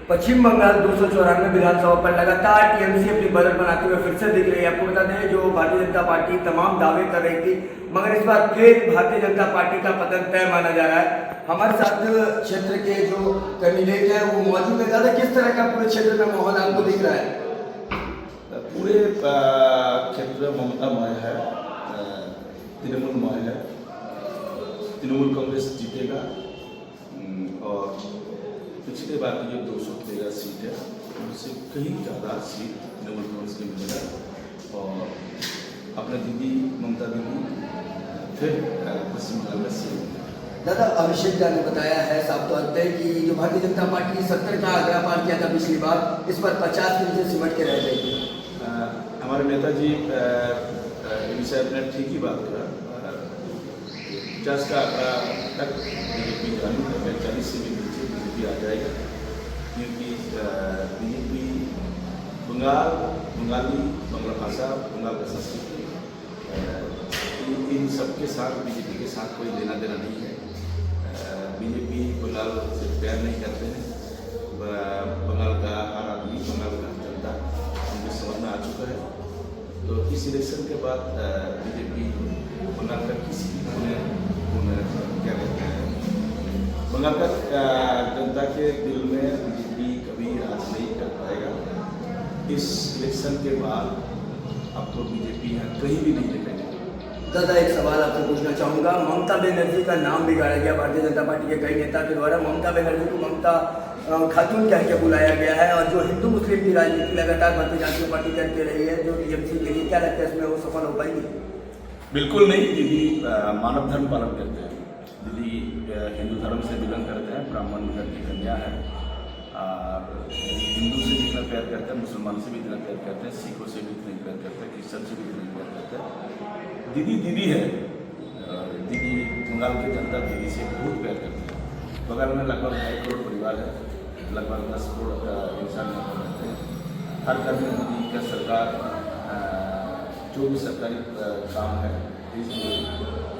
पश्चिम बंगाल 294 विधानसभा पर लगातार टीएमसी अपनी बदल बनाते हुए फिर से दिख रही है। आपको बता दें, जो भारतीय जनता पार्टी तमाम दावे कर रही थी, मगर इस बार फिर भारतीय जनता पार्टी का पतन तय माना जा रहा है। हमारे साथ क्षेत्र के जो कैंडिडेट है वो मौजूद है। दादा, किस तरह का पूरे क्षेत्र में माहौल आपको दिख रहा है? पूरे क्षेत्र में ममतामय है, तृणमूलमय है। तृणमूल कांग्रेस जीतेगा और पिछले बार की जो 213 सीट है उससे कहीं ज़्यादा सीट तृणमूल कांग्रेस के मिलेगा और अपने दीदी ममता दीदी फिर पश्चिम बंगाल में सीट। दादा, अभिषेक जी ने बताया है साफ तौर पर कि जो भारतीय जनता पार्टी 70 का आग्रह पार किया था पिछली बार, इस पर 50 के नीचे सिमट के रह गई थी। हमारे नेताजी साहब ने ठीक ही बात करा। 50 का आंकड़ा तक बीजेपी चालू है, 40 से भी नीचे बीजेपी आ जाएगा, क्योंकि बीजेपी बंगाली बांग्ला भाषा, बंगाल का संस्कृति, इन सबके साथ बीजेपी के साथ कोई लेना देना नहीं है। बीजेपी बंगाल से प्यार नहीं करते हैं। बंगाल का हर आदमी, बंगाल का जनता उनके समझ में आ चुका है। तो इस इलेक्शन के बाद बीजेपी बंगाल का किसी भी क्या कहते हैं, बंगाल का जनता के दिल में बीजेपी कभी राज नहीं कर पाएगा। इस इलेक्शन के बाद अब तो बीजेपी यहाँ कहीं भी नहीं दिखेगी। दादा, एक सवाल आपसे पूछना चाहूँगा। ममता बनर्जी का नाम बिगाड़ा गया भारतीय जनता पार्टी के कई नेता के द्वारा। ममता बनर्जी को ममता खातून कह के बुलाया गया है और जो हिंदू मुस्लिम की राजनीति लगातार भारतीय जनता पार्टी करके रही है, जो टीएमसी के लिए, क्या लगता है इसमें वो सफल हो पाएगी? बिल्कुल नहीं। दीदी मानव धर्म पालन करते हैं। दीदी हिंदू धर्म से बिलोंग करते हैं, ब्राह्मण घर की कन्या है और हिंदू से जितना प्यार करते हैं, मुसलमान से भी इतना प्यार करते हैं, सिखों से भी इतना प्यार करते हैं, क्रिश्चन से भी इतना प्यार करते हैं। दीदी दीदी है। दीदी बंगाल की जनता दीदी से बहुत प्यार करती है। बंगाल में लगभग 2.5 करोड़ परिवार है, लगभग 10 करोड़ का इंसान रहते हैं। हर घर में दीदी का सरकार जो भी सरकारी काम है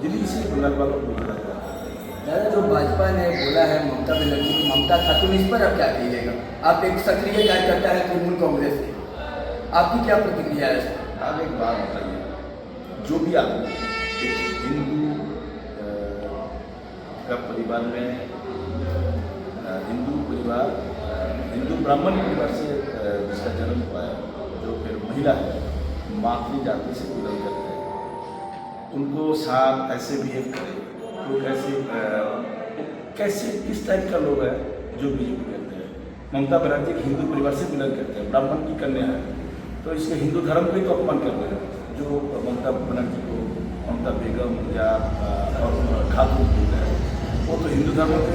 दीदी से बंगाल वालों को बोला जाता है। दादा, जो भाजपा ने बोला है ममता बनर्जी को ममता खातून, इस पर आप क्या कहिएगा? आप एक सक्रिय कार्यकर्ता है तृणमूल कांग्रेस के, आपकी क्या प्रतिक्रिया है इस पर? आप एक बात बताइए, जो भी आदमी एक हिंदू का परिवार में, हिंदू ब्राह्मण परिवार से जिसका जन्म हुआ है, जो फिर महिला है, मातृ जाति से बिलोंग करते हैं, उनको साथ ऐसे बिहेव करे तो कैसे किस टाइप का लोग है जो बीजेपी करते हैं? ममता बनर्जी हिंदू परिवार से बिलोंग करते हैं, ब्राह्मण की कन्या है, तो इसके हिंदू धर्म को ही तो अपमान कर रहे हैं। जो ममता बनर्जी को ममता बेगम या खातून बोलते हैं, वो तो हिंदू धर्म के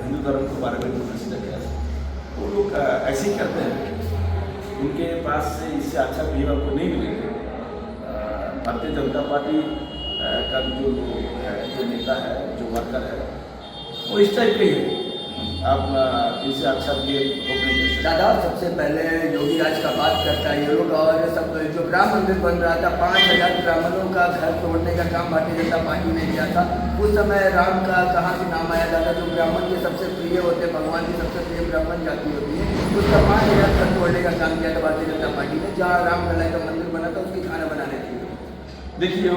हिंदू धर्म के बारे में प्रसिद्ध है। वो लोग ऐसे ही करते हैं। उनके पास से इससे अच्छा बिहेव आपको नहीं मिलेगा। भारतीय जनता पार्टी का जो नेता है, जो वर्कर है, वो इस टाइप के ही है। आप इनसे अच्छा भी दादा, सबसे पहले योगी राज का बात करता है ये लोग, और सब जो राम मंदिर बन रहा था, 5000 ब्राह्मणों का घर तोड़ने का काम भारतीय जनता पार्टी ने किया था। उस समय राम का कहाँ से नाम आया था? जो ब्राह्मण के सबसे प्रिय होते हैं, भगवान की सबसे प्रिय ब्राह्मण जाति होती है, उसका 5000 घर तोड़ने का काम किया था भारतीय जनता पार्टी ने। जहाँ राम लला का मंदिर बना था, उसकी खाना बनाने थी। देखिए,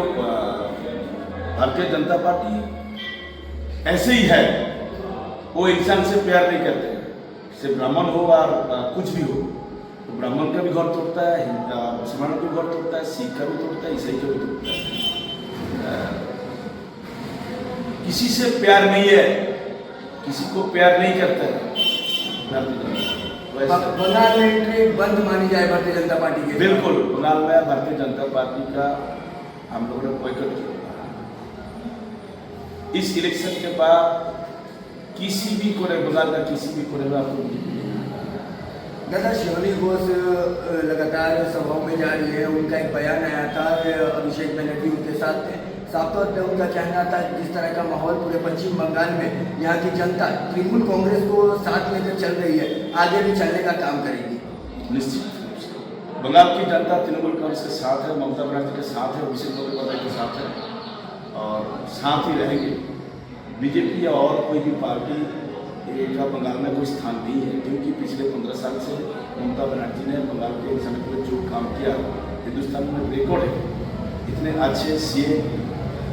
भारतीय जनता पार्टी ऐसे ही है। वो इंसान से प्यार नहीं करते, से ब्राह्मण हो और कुछ भी हो, तो ब्राह्मण का भी घर तोड़ता है, मुसलमान का भी घर तोड़ता है, सिख का भी तोड़ता है, ईसाई का भी तोड़ता है। किसी से प्यार नहीं है, किसी को प्यार नहीं करता है। बंगाल में एंट्री बंद मानी जाए भारतीय जनता पार्टी की? बिल्कुल, बंगाल में भारतीय जनता पार्टी का हम लोगों ने बॉयकॉट किया। इस इलेक्शन के बाद किसी भी कोने, बंगाल का किसी भी कोने में आपको दादा, शिवानी घोष लगातार सभाओं में जा रही है। उनका एक बयान आया था, अभिषेक बनर्जी उनके साथ थे। साफ तौर पर उनका कहना था जिस तरह का माहौल पूरे पश्चिम बंगाल में, यहाँ की जनता तृणमूल कांग्रेस को साथ लेकर चल रही है, आगे भी चलने का काम करेगी। निश्चित रूप से बंगाल की जनता तृणमूल कांग्रेस के साथ है, ममता बनर्जी के साथ है, अभिषेक बंदोपाध्याय के साथ है और साथ ही रहेंगे। बीजेपी या और कोई भी पार्टी का बंगाल में कोई स्थान नहीं है, क्योंकि पिछले 15 साल से ममता बनर्जी ने बंगाल के सड़क पर जो काम किया हिंदुस्तान में रिकॉर्ड है। इतने अच्छे सीएम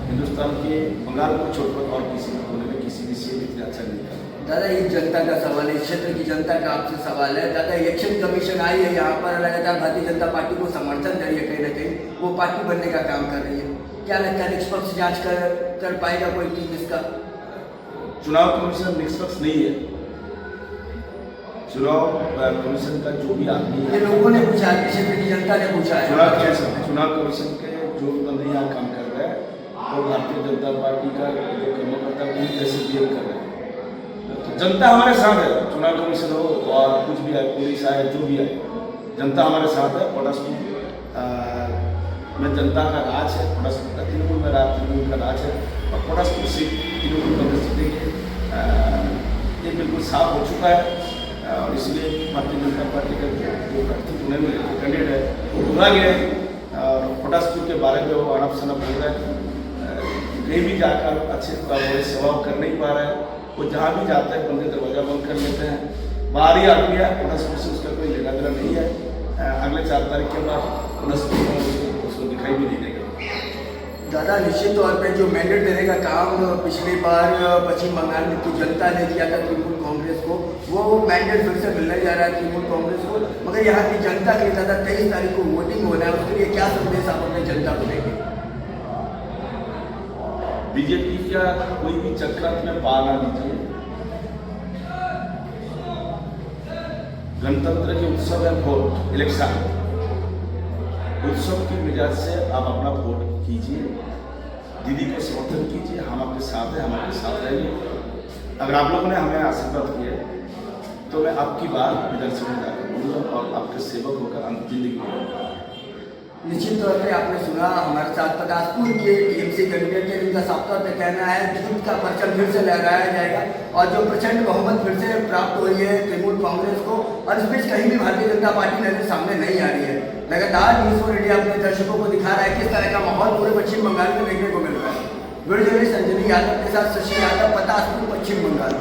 हिंदुस्तान के बंगाल को छोड़कर और किसी कोने में किसी भी सीएम इतने अच्छा नहीं था। दादा ये जनता का सवाल है, इस क्षेत्र की जनता का आपसे सवाल है। दादा इलेक्शन कमीशन आई है यहाँ पर, लगातार भारतीय जनता पार्टी को समर्थन दे रही है, कहीं ना कहीं वो पार्टी बनने का काम कर रही है। क्या लगता है निष्पक्ष जांच कर पाएगा कोई टीम इसका? चुनाव कमीशन निष्पक्ष नहीं है। चुनाव कमीशन का जो भी आदमी ये है, लोगों ने पूछा है, क्षेत्र की जनता ने पूछा है। चुनाव कमीशन के जो बंदे यहाँ काम कर रहे हैं वो भारतीय जनता पार्टी का जो कर्मकर्ता पूरी तरह से बिहेव कर रहे हैं। तो जनता हमारे साथ है, चुनाव कमीशन हो और कुछ भी आए, पुलिस आए, जो भी आए, जनता हमारे साथ है। पटासपुर में जनता का राज है, पटासपुर का तृणमूल में तृणमूल का राज है और पटासपुर सीट तृणमूल कांग्रेस जीतेगी। ये बिल्कुल साफ हो चुका है और इसलिए भारतीय जनता पार्टी का जो प्रार्थी चुने हुए कैंडिडेट है वो चुना गया है। और पटासपुर के बारे में वो अनप शनप बोल रहा है, कहीं भी जाकर अच्छे बड़े सेवा कर नहीं पा रहा है। वो जहाँ भी जाते हैं बंदे दरवाजा बंद कर लेते हैं। बाहरी आदमी है, पटासपुर से उसका कोई लेना देना नहीं है। अगले 4 तारीख के बाद पटासपुर में उसको दिखाई भी नहीं देगा। दादा निश्चित तौर पे जो मैंडेट देने का काम पिछली बार पश्चिम बंगाल की जनता ने किया था तृणमूल कांग्रेस को, वो मैंडेट फिर से मिलने जा रहा है तृणमूल कांग्रेस को, मगर यहाँ की जनता के लिए दादा 23 तारीख को वोटिंग होना है, उसके लिए क्या संदेश आप अपने जनता को देंगे? बीजेपी का कोई भी चक्रांत में पाना दीजिए। गणतंत्र के उत्सव है वोट, इलेक्शन उत्सव के मिजाज से आप अपना वोट कीजिए, दीदी को समर्थन कीजिए। हम आपके साथ हैं, हम आपके साथ रहेंगे। अगर आप लोगों ने हमें आशीर्वाद किया तो मैं आपकी बात विधानसभा में जाकर बोलूँगा और आपके सेवक होकर अंत जिंदगी में। निश्चित तौर पे आपने सुना हमारे साथ पटासपुर के टीएमसी कैंडिडेट है, जिनका साफ तौर पे कहना है जीत का परचम फिर से लहराया जाएगा और जो प्रचंड बहुमत फिर से प्राप्त हुई है तृणमूल कांग्रेस को, और इस बीच कहीं भी भारतीय जनता पार्टी नजर सामने नहीं आ रही है। लगातार न्यूज़ फॉर इंडिया अपने दर्शकों को दिखा रहा है किस तरह का माहौल पूरे पश्चिम बंगाल में देखने को मिल रहा है। वीडियो जर्नलिस्ट संजनी यादव के साथ शशि यादव, पटासपुर, पश्चिम बंगाल।